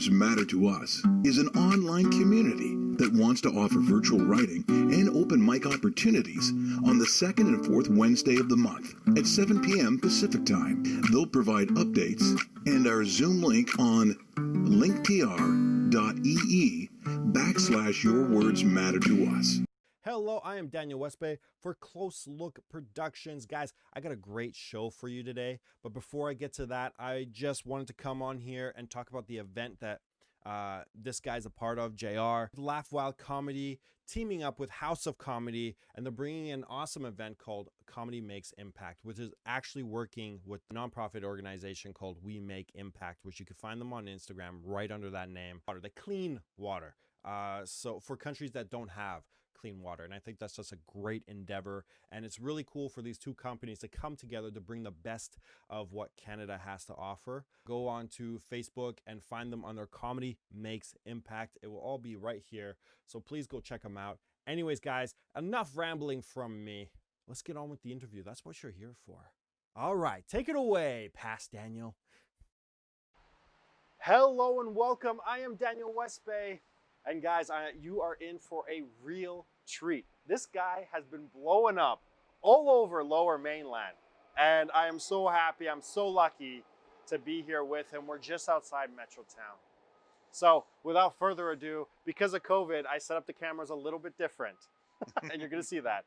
Words Matter to Us is an online community that wants to offer virtual writing and open mic opportunities on the second and fourth Wednesday of the month at 7 p.m. Pacific Time. They'll provide updates and our Zoom link on linktr.ee/Your Words Matter to Us. Hello, I am Daniel Westbay for CloseLook Productions. Guys, I got a great show for you today. But before I get to that, I just wanted to come on here and talk about the event that this guy's a part of, Jay R. Laugh Wild Comedy, teaming up with House of Comedy, and they're bringing an awesome event called Comedy Makes Impact, which is actually working with a nonprofit organization called We Make Impact, which you can find them on Instagram right under that name. They clean water. So for countries that don't have clean water, and I think that's just a great endeavor, and it's really cool for these two companies to come together to bring the best of what Canada has to offer. Go on to Facebook and find them on their Comedy Makes Impact. It will all be right here, so please go check them out. Anyways, guys, enough rambling from me. Let's get on with the interview. That's what you're here for. All right, take it away, Past Daniel. Hello and welcome. I am Daniel Westbay. And guys, you are in for a real treat. This guy has been blowing up all over Lower Mainland. And I am so happy, I'm so lucky to be here with him. We're just outside Metro Town. So without further ado, because of COVID, I set up the cameras a little bit different. And you're gonna see that.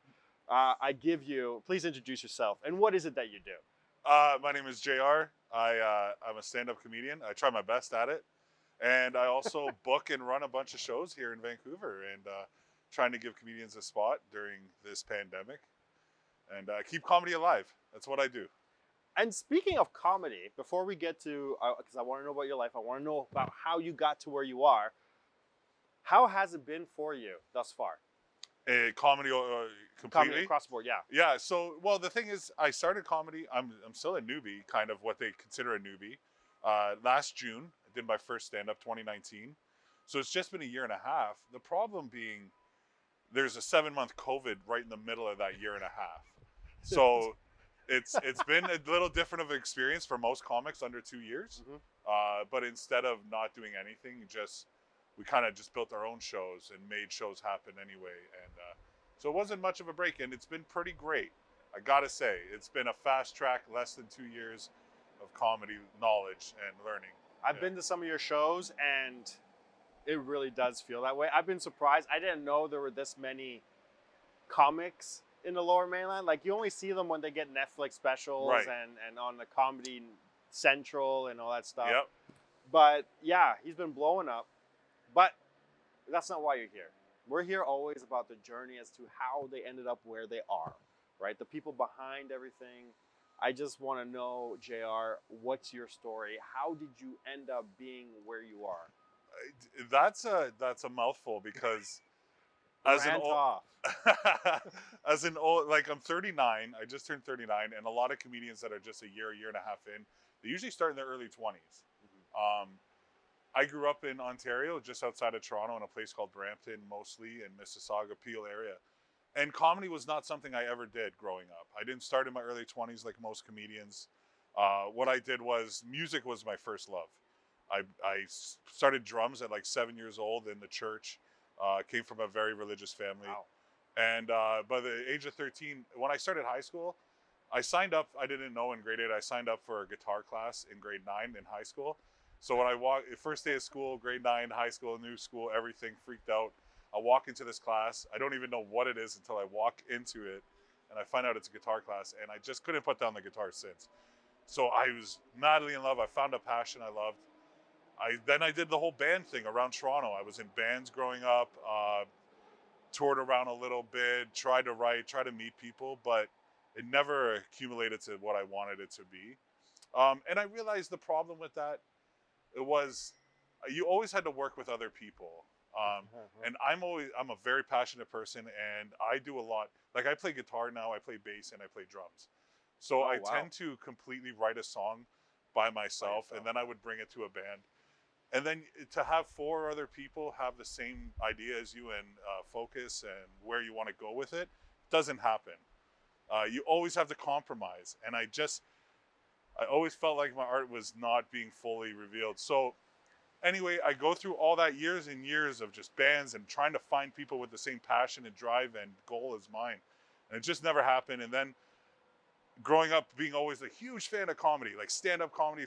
Please introduce yourself. And what is it that you do? My name is Jay R. I'm a stand-up comedian. I try my best at it. And I also book and run a bunch of shows here in Vancouver and trying to give comedians a spot during this pandemic and keep comedy alive. That's what I do. And speaking of comedy, before we get to, because I want to know about your life, I want to know about how you got to where you are. How has it been for you thus far? Comedy completely? Comedy across the board, yeah. Yeah, so, well, the thing is, I started comedy. I'm still a newbie, kind of what they consider a newbie. Last June, I did my first stand-up, 2019. So it's just been a year and a half. The problem being there's a 7-month COVID right in the middle of that year and a half. So it's been a little different of an experience for most comics under 2 years. Mm-hmm. But instead of not doing anything, we kind of just built our own shows and made shows happen anyway. And so it wasn't much of a break, and it's been pretty great. I gotta say, it's been a fast track, less than 2 years of comedy knowledge and learning. I've been to some of your shows and it really does feel that way. I've been surprised. I didn't know there were this many comics in the Lower Mainland. Like, you only see them when they get Netflix specials, right, and on the Comedy Central and all that stuff. Yep. But yeah, he's been blowing up. But that's not why you're here. We're here always about the journey as to how they ended up where they are, right? The people behind everything. I just want to know, JR, what's your story? How did you end up being where you are? That's a mouthful, because as an old, like, I'm 39. I just turned 39, and a lot of comedians that are just a year and a half in, they usually start in their early 20s. Mm-hmm. I grew up in Ontario, just outside of Toronto, in a place called Brampton, mostly in Mississauga, Peel area. And comedy was not something I ever did growing up. I didn't start in my early 20s like most comedians. What I did was, music was my first love. I started drums at like 7 years old in the church. Came from a very religious family. Wow. And by the age of 13, when I started high school, I signed up. I didn't know in grade 8, I signed up for a guitar class in grade 9 in high school. So when I walked, first day of school, grade 9, high school, new school, everything, freaked out. I walk into this class. I don't even know what it is until I walk into it, and I find out it's a guitar class, and I just couldn't put down the guitar since. So I was madly in love. I found a passion I loved. Then I did the whole band thing around Toronto. I was in bands growing up, toured around a little bit, tried to write, tried to meet people, but it never accumulated to what I wanted it to be. And I realized the problem with that, it was, you always had to work with other people. And I'm a very passionate person, and I do a lot. Like, I play guitar now, I play bass, and I play drums. So I tend to completely write a song by myself, and then I would bring it to a band. And then to have 4 other people have the same idea as you and focus and where you want to go with it, doesn't happen. You always have to compromise. And I always felt like my art was not being fully revealed. So Anyway, I go through all that years and years of just bands and trying to find people with the same passion and drive and goal as mine. And it just never happened. And then growing up, being always a huge fan of comedy, like stand-up comedy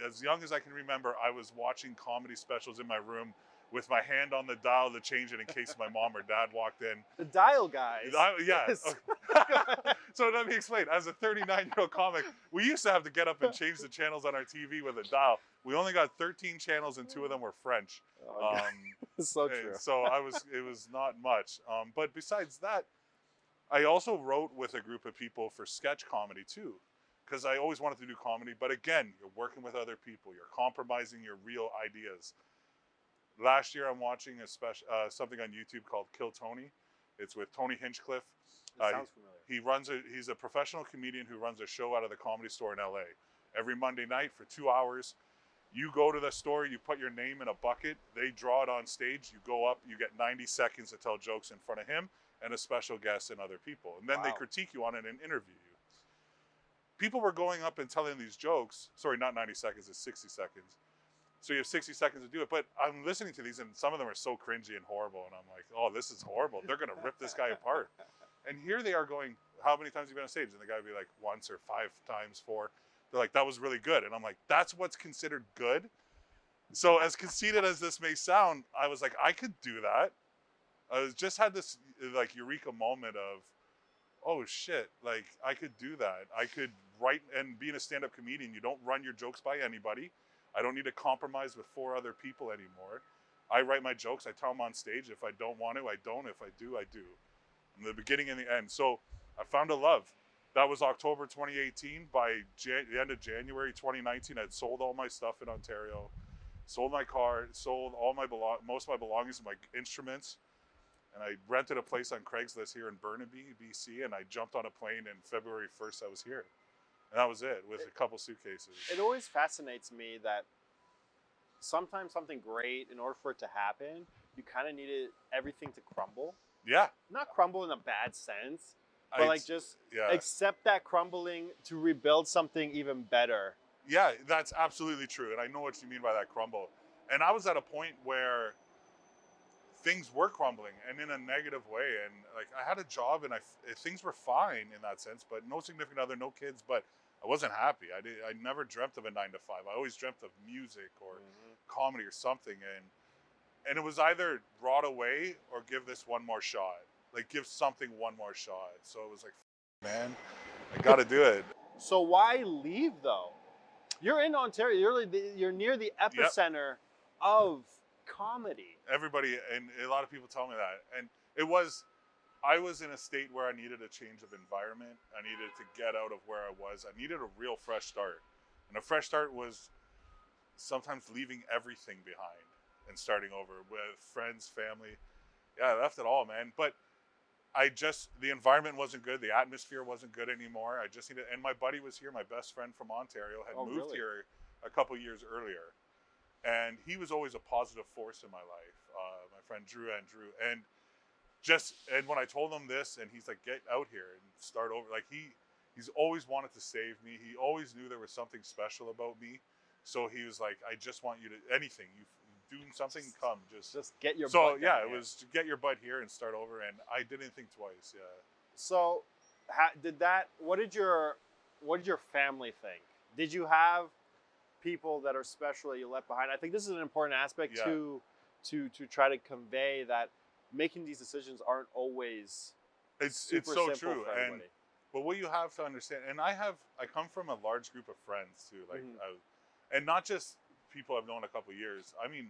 as young as I can remember, I was watching comedy specials in my room with my hand on the dial to change it in case my mom or dad walked in. The dial guys. Yeah. Yes. So let me explain. As a 39-year-old comic, we used to have to get up and change the channels on our TV with a dial. We only got 13 channels and 2 of them were French. Oh, so true. So it was not much. But besides that, I also wrote with a group of people for sketch comedy too, because I always wanted to do comedy. But again, you're working with other people. You're compromising your real ideas. Last year, I'm watching something on YouTube called Kill Tony. It's with Tony Hinchcliffe. Sounds familiar. He's a professional comedian who runs a show out of the Comedy Store in LA. Every Monday night for 2 hours, you go to the store, you put your name in a bucket, they draw it on stage, you go up, you get 90 seconds to tell jokes in front of him and a special guest and other people. And then they critique you on it and interview you. People were going up and telling these jokes. Sorry, not 90 seconds, it's 60 seconds. So you have 60 seconds to do it. But I'm listening to these and some of them are so cringy and horrible. And I'm like, oh, this is horrible. They're going to rip this guy apart. And here they are going, how many times have you been on stage? And the guy would be like, once or 5 times, 4. They're like, that was really good. And I'm like, that's what's considered good? So as conceited as this may sound, I was like, I could do that. I just had this like eureka moment of, oh shit, like I could do that. I could write, and being a stand-up comedian, you don't run your jokes by anybody. I don't need to compromise with 4 other people anymore. I write my jokes, I tell them on stage. If I don't want to, I don't. If I do, I do. In the beginning and the end. So I found a love. That was October 2018. By the end of January 2019, I'd sold all my stuff in Ontario, sold my car, sold all my most of my belongings, my instruments, and I rented a place on Craigslist here in Burnaby, BC, and I jumped on a plane, and February 1st I was here. And that was it, with a couple suitcases. It always fascinates me that sometimes something great, in order for it to happen, you kind of needed everything to crumble. Yeah. Not crumble in a bad sense, but like just accept that crumbling to rebuild something even better. Yeah, that's absolutely true. And I know what you mean by that crumble. And I was at a point where things were crumbling and in a negative way. And like I had a job and things were fine in that sense, but no significant other, no kids, but I wasn't happy. I never dreamt of a 9 to 5. I always dreamt of music or comedy or something. And it was either brought away or give this one more shot. Like give something one more shot. So it was like, man, I got to do it. So why leave though? You're in Ontario. You're near the epicenter of comedy. Everybody, and a lot of people tell me that. And I was in a state where I needed a change of environment. I needed to get out of where I was. I needed a real fresh start. And a fresh start was sometimes leaving everything behind and starting over with friends, family. Yeah, I left it all, man. But the environment wasn't good. The atmosphere wasn't good anymore. I just needed, and my buddy was here. My best friend from Ontario had moved here a couple years earlier. And he was always a positive force in my life. My friend Andrew. And when I told him this, and he's like, get out here and start over. Like he's always wanted to save me. He always knew there was something special about me. So he was like, I just want you to, anything, you doing something, come, just get your butt butt yeah, down it was to get your butt here and start over. And I didn't think twice. Yeah. So what did your family think? Did you have people that are special that you left behind? I think this is an important aspect to try to convey that making these decisions aren't always it's so true. But what you have to understand, and I come from a large group of friends too, like and not just people I've known a couple of years. I mean,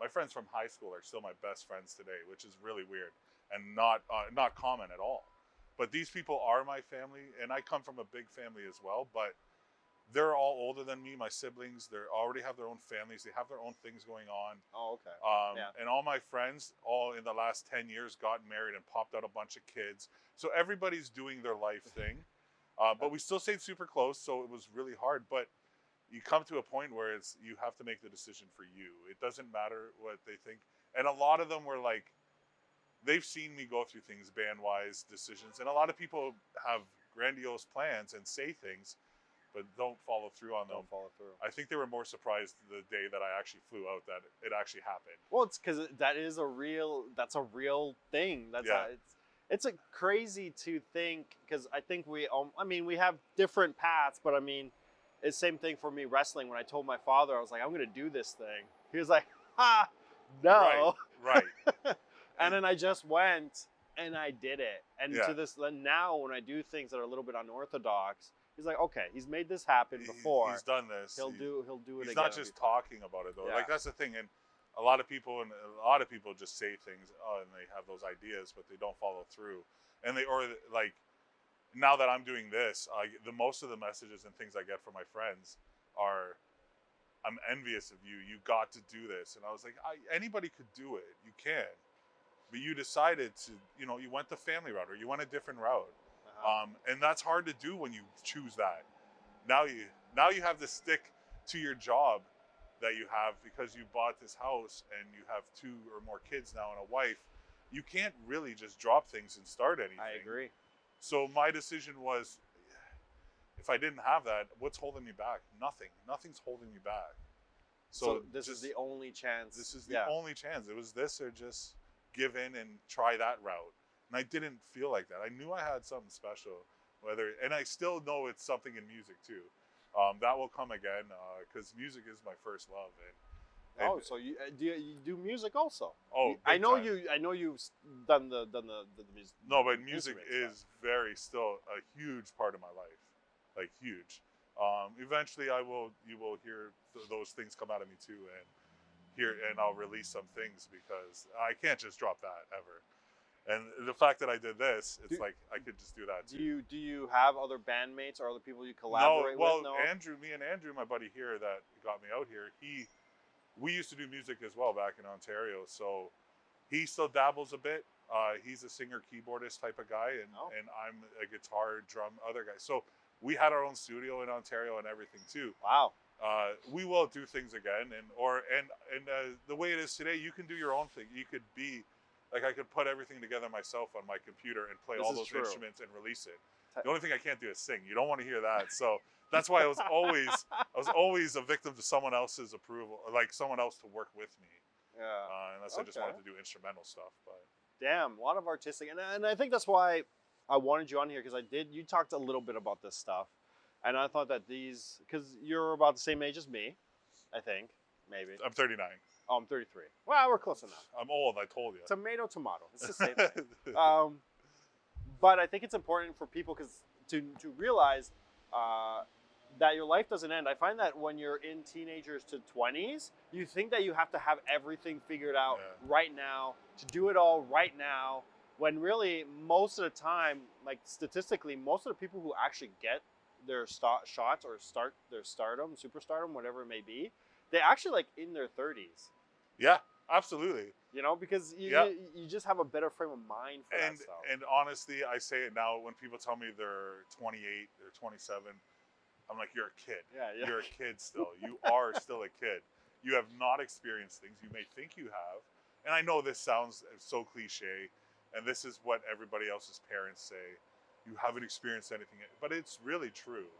my friends from high school are still my best friends today, which is really weird and not common at all. But these people are my family, and I come from a big family as well, but they're all older than me. My siblings, they already have their own families. They have their own things going on. Oh, okay. And all my friends, all in the last 10 years, got married and popped out a bunch of kids. So everybody's doing their life thing. But we still stayed super close, so it was really hard. But you come to a point where you have to make the decision for you. It doesn't matter what they think. And a lot of them were like, they've seen me go through things band-wise, decisions. And a lot of people have grandiose plans and say things. but don't follow through on them. Don't follow through. I think they were more surprised the day that I actually flew out that it actually happened. Well, it's because that's a real thing. It's a crazy to think, because I think we have different paths, but I mean, it's the same thing for me wrestling. When I told my father, I was like, I'm going to do this thing. He was like, ha, no. Right. And then I just went and I did it. And Yeah. to this, now when I do things that are a little bit unorthodox, he's like, okay, he's made this happen before. He's done this. He'll do it again. He's not just talking about it though. Yeah. Like that's the thing, and a lot of people just say things, and they have those ideas, but they don't follow through. And now that I'm doing this, the most of the messages and things I get from my friends are, I'm envious of you. You got to do this. And I was like, anybody could do it. You can. But you decided to, you went the family route, or you went a different route. And that's hard to do when you choose that. Now you have to stick to your job that you have because you bought this house and you have 2 or more kids now and a wife. You can't really just drop things and start anything. I agree. So my decision was, if I didn't have that, what's holding me back? Nothing. Nothing's holding me back. So this is the only chance. This is the only chance. It was this or just give in and try that route. And I didn't feel like that. I knew I had something special, and I still know it's something in music too. That will come again because music is my first love. So you do music also? Oh, I know you've done the music. No, but music is still a huge part of my life, like huge. Eventually, you will hear those things come out of me too, and I'll release some things because I can't just drop that ever. And the fact that I did this, it's like I could just do that too. Do you have other bandmates or other people you collaborate with? No. Me and Andrew, my buddy here that got me out here, we used to do music as well back in Ontario. So he still dabbles a bit. He's a singer, keyboardist type of guy, and I'm a guitar, drum, other guy. So we had our own studio in Ontario and everything too. Wow. We will do things again, and the way it is today, you can do your own thing. You could be like, I could put everything together myself on my computer and play all those instruments and release it. The only thing I can't do is sing. You don't want to hear that. So that's why I was always a victim to someone else's approval, like someone else to work with me. Yeah. Unless I just wanted to do instrumental stuff. But damn, a lot of artistic, and I think that's why I wanted you on here, because you talked a little bit about this stuff, and I thought that because you're about the same age as me, I think, maybe. I'm 39. Oh, I'm 33. Well, we're close enough. I'm old, I told you. Tomato. It's the same thing. But I think it's important for people to realize that your life doesn't end. I find that when you're in teenagers to 20s, you think that you have to have everything figured out right now, to do it all right now, when really most of the time, like statistically, most of the people who actually get their shots or start their superstardom, whatever it may be, they actually like in their 30s. Yeah, absolutely. Because you just have a better frame of mind for that stuff. And honestly, I say it now when people tell me they're 28, they're 27, I'm like, you're a kid. Yeah. You're a kid still. You are still a kid. You have not experienced things you may think you have. And I know this sounds so cliche, and this is what everybody else's parents say. You haven't experienced anything, but it's really true.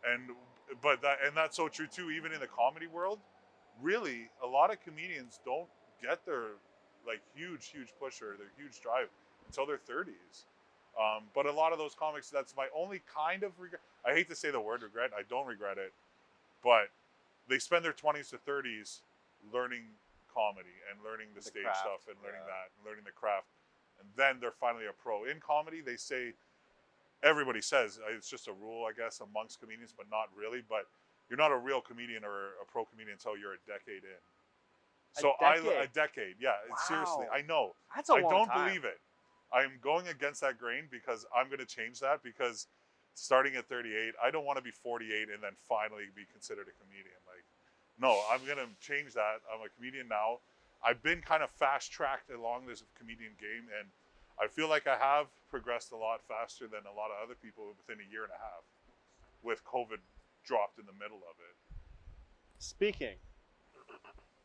And that's so true too, even in the comedy world. Really, a lot of comedians don't get their like huge push or their huge drive until their 30s. But a lot of those comics, that's my only kind of regret. I hate to say the word regret. I don't regret it, but they spend their 20s to 30s learning comedy and learning the stage craft, stuff and learning that and learning the craft. And then they're finally a pro. In comedy, they say, everybody says, it's just a rule, I guess, amongst comedians, but not really. But you're not a real comedian or a pro comedian until you're a decade in. So a decade, yeah. Wow. Seriously, I know. That's a long time. I don't believe it. I'm going against that grain because I'm going to change that, because starting at 38, I don't want to be 48 and then finally be considered a comedian. Like, no, I'm going to change that. I'm a comedian now. I've been kind of fast-tracked along this comedian game, and I feel like I have progressed a lot faster than a lot of other people within a year and a half, with COVID dropped in the middle of it. Speaking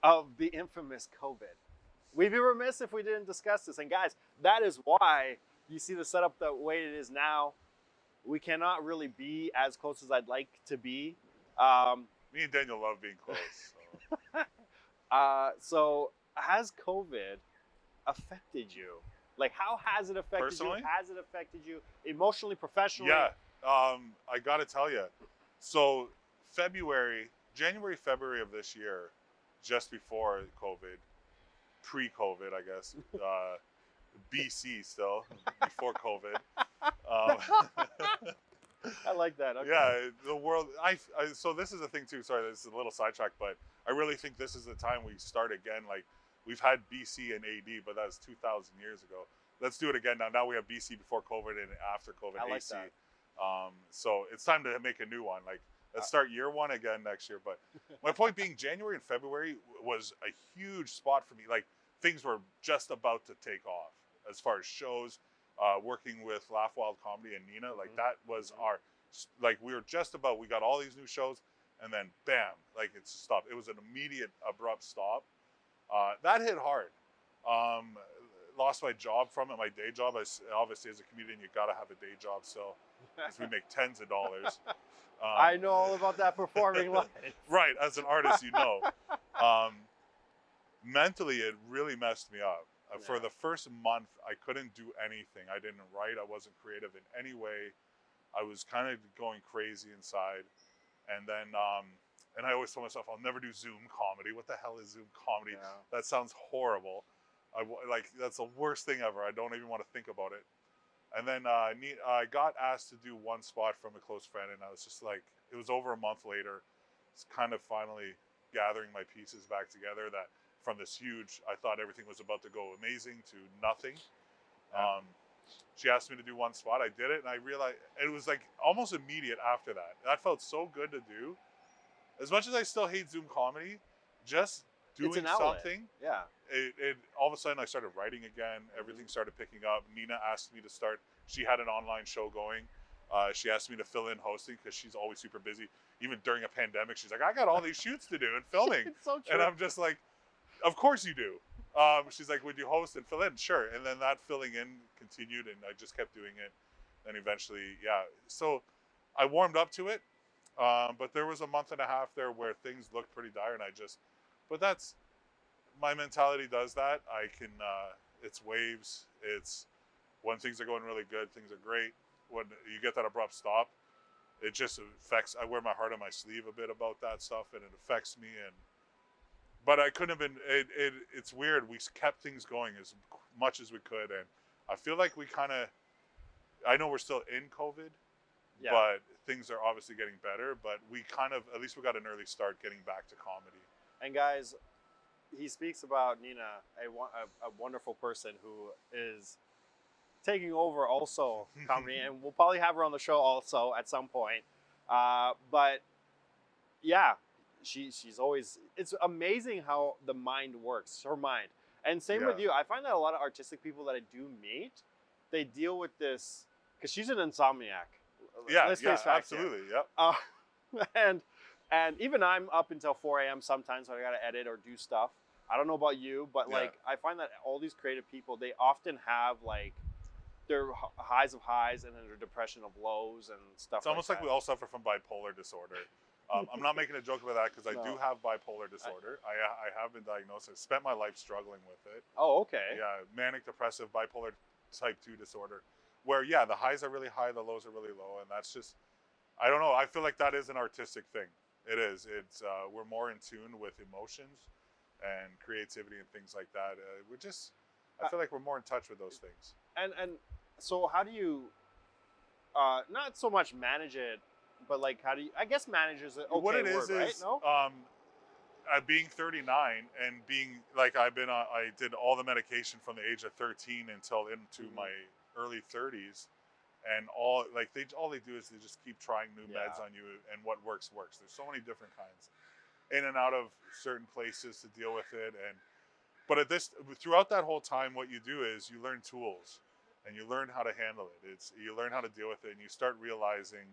of the infamous COVID, we'd be remiss if we didn't discuss this. And guys, that is why you see the setup the way it is now. we cannot really be as close as I'd like to be. Me and Daniel love being close. So. So has COVID affected you? Like, how has it affected Personally? you? Has it affected you emotionally, professionally? Yeah, I got to tell you. So January, February of this year, just before COVID, pre-COVID, I guess, BC still, before COVID. I like that. Okay. Yeah, the world. So this is the thing too. Sorry, this is a little sidetrack, but I really think this is the time we start again. Like we've had BC and AD, but that's 2,000 years ago. Let's do it again now. Now we have BC before COVID and after COVID I like AC. that. So it's time to make a new one. Like let's start year one again next year. But my point being, January and February was a huge spot for me. Like things were just about to take off as far as shows. Working with Laugh Wild Comedy and Nina, like that was our, like we were just about, we got all these new shows and then bam, like it's stopped. It was an immediate abrupt stop. That hit hard. Lost my job from it, my day job. Obviously as a comedian, you gotta have a day job still because we make tens of dollars. I know all about that performing life. Right, as an artist, you know. Mentally, it really messed me up. For the first month, I couldn't do anything. I didn't write. I wasn't creative in any way. I was kind of going crazy inside. And then, and I always told myself, I'll never do Zoom comedy. What the hell is Zoom comedy? Yeah. That sounds horrible. Like, that's the worst thing ever. I don't even want to think about it. And then I got asked to do one spot from a close friend. And I was just like, it was over a month later. It's kind of finally gathering my pieces back together that from this huge, I thought everything was about to go amazing to nothing. She asked me to do one spot. I did it, and I realized it was like almost immediate after that. That felt so good to do. As much as I still hate Zoom comedy, just doing something. Yeah. It all of a sudden I started writing again. Everything started picking up. Nina asked me to start. She had an online show going. She asked me to fill in hosting because she's always super busy. Even during a pandemic, she's like, I got all these shoots to do and filming. It's so true. And I'm just like, of course you do. She's like, would you host and fill in? Sure. And then that filling in continued and I just kept doing it. And eventually, yeah. So I warmed up to it. But there was a month and a half there where things looked pretty dire and but that's, my mentality does that. I can, it's waves. It's when things are going really good, things are great. When you get that abrupt stop, it just affects, I wear my heart on my sleeve a bit about that stuff and it affects me. But I couldn't have been, it's weird. We kept things going as much as we could. And I feel like we kind of, I know we're still in COVID, but things are obviously getting better. But we kind of, at least we got an early start getting back to comedy. And guys, he speaks about Nina, a wonderful person who is taking over also comedy. And we'll probably have her on the show also at some point. But yeah. She's always, it's amazing how the mind works, her mind. And same with you. I find that a lot of artistic people that I do meet, they deal with this, because she's an insomniac. Let's face facts absolutely, here. And even I'm up until 4 a.m. sometimes when I gotta edit or do stuff. I don't know about you, but like I find that all these creative people, they often have like their highs of highs and then their depression of lows and stuff. It's almost like we all suffer from bipolar disorder. I'm not making a joke about that because I do have bipolar disorder. I have been diagnosed. I spent my life struggling with it. Oh, okay. Yeah, manic depressive bipolar type 2 disorder, where the highs are really high, the lows are really low, and that's just, I don't know. I feel like that is an artistic thing. It is. It's we're more in tune with emotions and creativity and things like that. I feel like we're more in touch with those things. And so how do you, not so much manage it, but like, how do you, I guess manages it. Okay, what it is, right? No? Being 39 and being like, I did all the medication from the age of 13 until into my early 30s. And all they do is they just keep trying new meds on you, and what works. There's so many different kinds in and out of certain places to deal with it. But throughout that whole time, what you do is you learn tools and you learn how to handle it. You learn how to deal with it, and you start realizing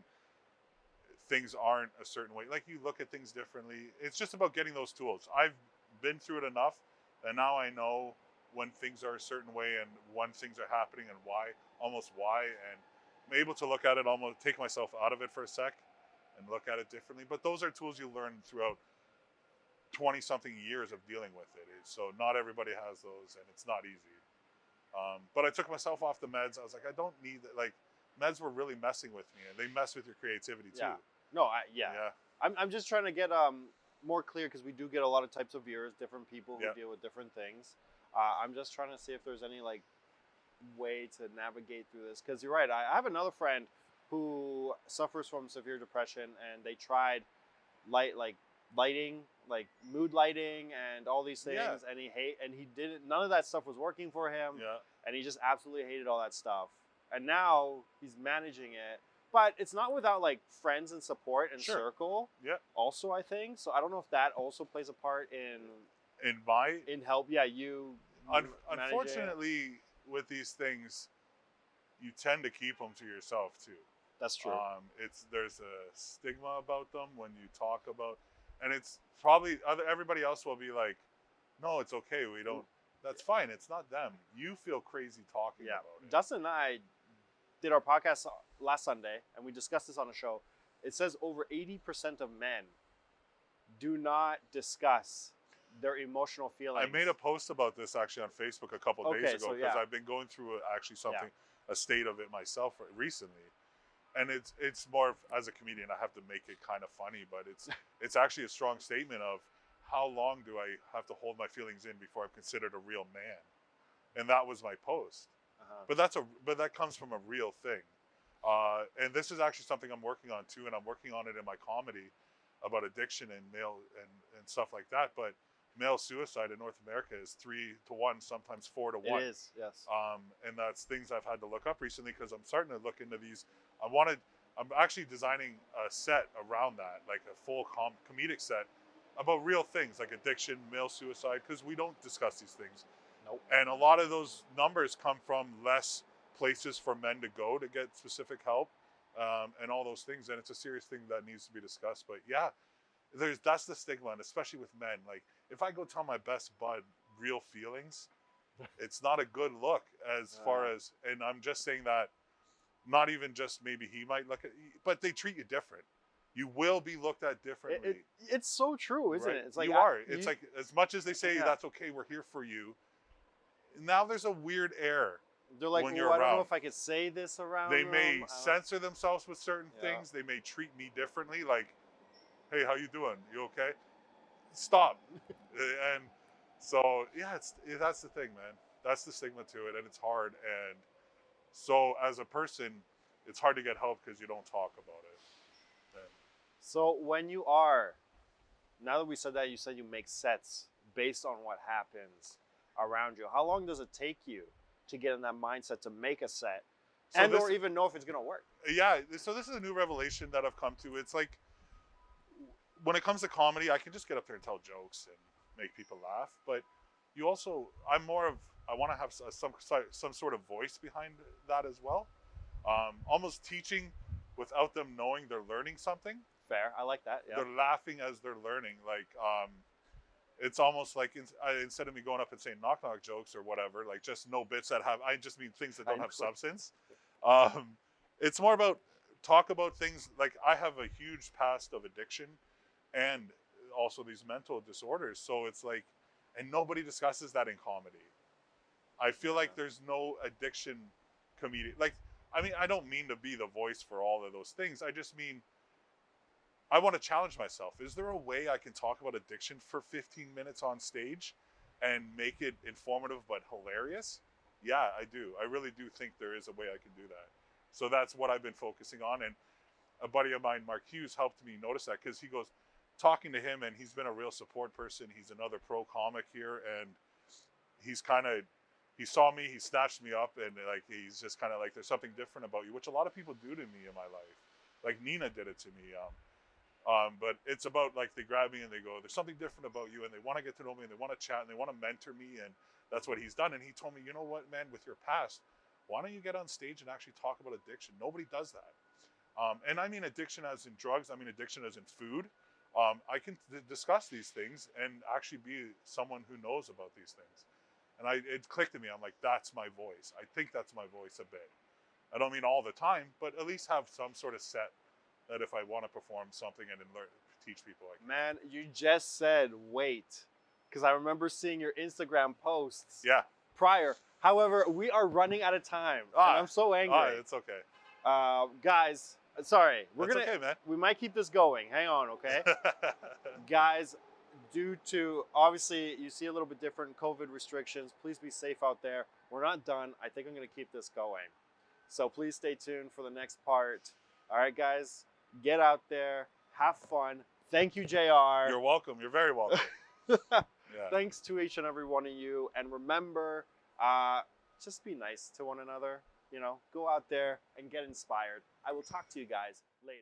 things aren't a certain way. Like, you look at things differently. It's just about getting those tools. I've been through it enough that now I know when things are a certain way and when things are happening and why. And able to look at it, almost take myself out of it for a sec and look at it differently. But those are tools you learn throughout 20 something years of dealing with it. So not everybody has those, and it's not easy. But I took myself off the meds. I was like, I don't need that. Like, meds were really messing with me, and they mess with your creativity too. Yeah. No, I'm just trying to get more clear, because we do get a lot of types of viewers, different people who deal with different things. I'm just trying to see if there's any like way to navigate through this, because you're right. I have another friend who suffers from severe depression, and they tried lighting, like mood lighting and all these things, and he didn't, none of that stuff was working for him, and he just absolutely hated all that stuff. And now he's managing it, but it's not without like friends and support and circle also, I think. So I don't know if that also plays a part in help you unfortunately with these things, you tend to keep them to yourself too. That's true. There's a stigma about them when you talk about, and it's probably everybody else will be like, no, it's okay. We don't. That's fine. It's not them. You feel crazy talking about it. Dustin and I did our podcast last Sunday, and we discussed this on a show. It says over 80% of men do not discuss their emotional feelings. I made a post about this actually on Facebook a couple of days ago, because I've been going through a state of it myself recently. And it's more of, as a comedian, I have to make it kind of funny, but it's actually a strong statement of how long do I have to hold my feelings in before I'm considered a real man, and that was my post. But that comes from a real thing, and this is actually something I'm working on too, and I'm working on it in my comedy about addiction and male and stuff like that. But male suicide in North America is 3 to 1, sometimes 4 to 1. It is, yes. And that's things I've had to look up recently, because I'm starting to look into these. I'm actually designing a set around that, like a full comedic set about real things like addiction, male suicide, because we don't discuss these things. Nope. And a lot of those numbers come from less places for men to go to get specific help, and all those things. And it's a serious thing that needs to be discussed. But yeah, that's the stigma, and especially with men. Like, if I go tell my best bud real feelings, it's not a good look as far as, and I'm just saying that, not even just maybe he might look at, but they treat you different. You will be looked at differently. It's so true, isn't it? It's like It's like, as much as they say that's okay, we're here for you. Now there's a weird air. They're like, when I you're don't around. know if I could say this around They them. may censor themselves with certain things. They may treat me differently. Like, hey, how you doing? You okay? Stop. And so that's the thing, man. That's the stigma to it, and it's hard. And so as a person, it's hard to get help because you don't talk about it. And so now that we said that, you said you make sets based on what happens around you. How long does it take you to get in that mindset to make a set, or even know if it's going to work? Yeah, so this is a new revelation that I've come to. It's like, when it comes to comedy, I can just get up there and tell jokes and make people laugh. But I want to have some sort of voice behind that as well. Almost teaching without them knowing they're learning something. Fair, I like that. Yeah. They're laughing as they're learning. Like, it's almost like instead of me going up and saying knock jokes or whatever, like just no bits that I just mean things that don't have substance. It's more about talk about things like, I have a huge past of addiction and also these mental disorders. So it's like, and nobody discusses that in comedy. I feel like there's no addiction comedian. Like, I mean, I don't mean to be the voice for all of those things. I just mean, I want to challenge myself. Is there a way I can talk about addiction for 15 minutes on stage and make it informative but hilarious? Yeah, I do. I really do think there is a way I can do that. So that's what I've been focusing on. And a buddy of mine, Mark Hughes, helped me notice that, because he goes, talking to him, and he's been a real support person. He's another pro comic here, and he saw me, he snatched me up, and like, he's just kind of like, there's something different about you, which a lot of people do to me in my life. Like Nina did it to me. But it's about, like, they grab me and they go, there's something different about you, and they want to get to know me, and they want to chat, and they want to mentor me, and that's what he's done. And he told me, you know what, man, with your past, why don't you get on stage and actually talk about addiction? Nobody does that. And I mean addiction as in drugs. I mean addiction as in food. I can discuss these things and actually be someone who knows about these things. And it clicked to me. I'm like, that's my voice. I think that's my voice a bit. I don't mean all the time, but at least have some sort of set that if I want to perform something and then learn, teach people. Like, Man, you just said wait, because I remember seeing your Instagram posts yeah. prior. However, we are running out of time, and I'm so angry. It's okay. Guys, sorry, That's okay, man. we might keep this going. Hang on, okay? Guys, due to, obviously, you see a little bit different COVID restrictions. Please be safe out there. We're not done. I think I'm going to keep this going. So please stay tuned for the next part. All right, guys, get out there. Have fun. Thank you, JR. You're welcome. You're very welcome. Yeah. Thanks to each and every one of you. And remember, just be nice to one another. You know, go out there and get inspired. I will talk to you guys later.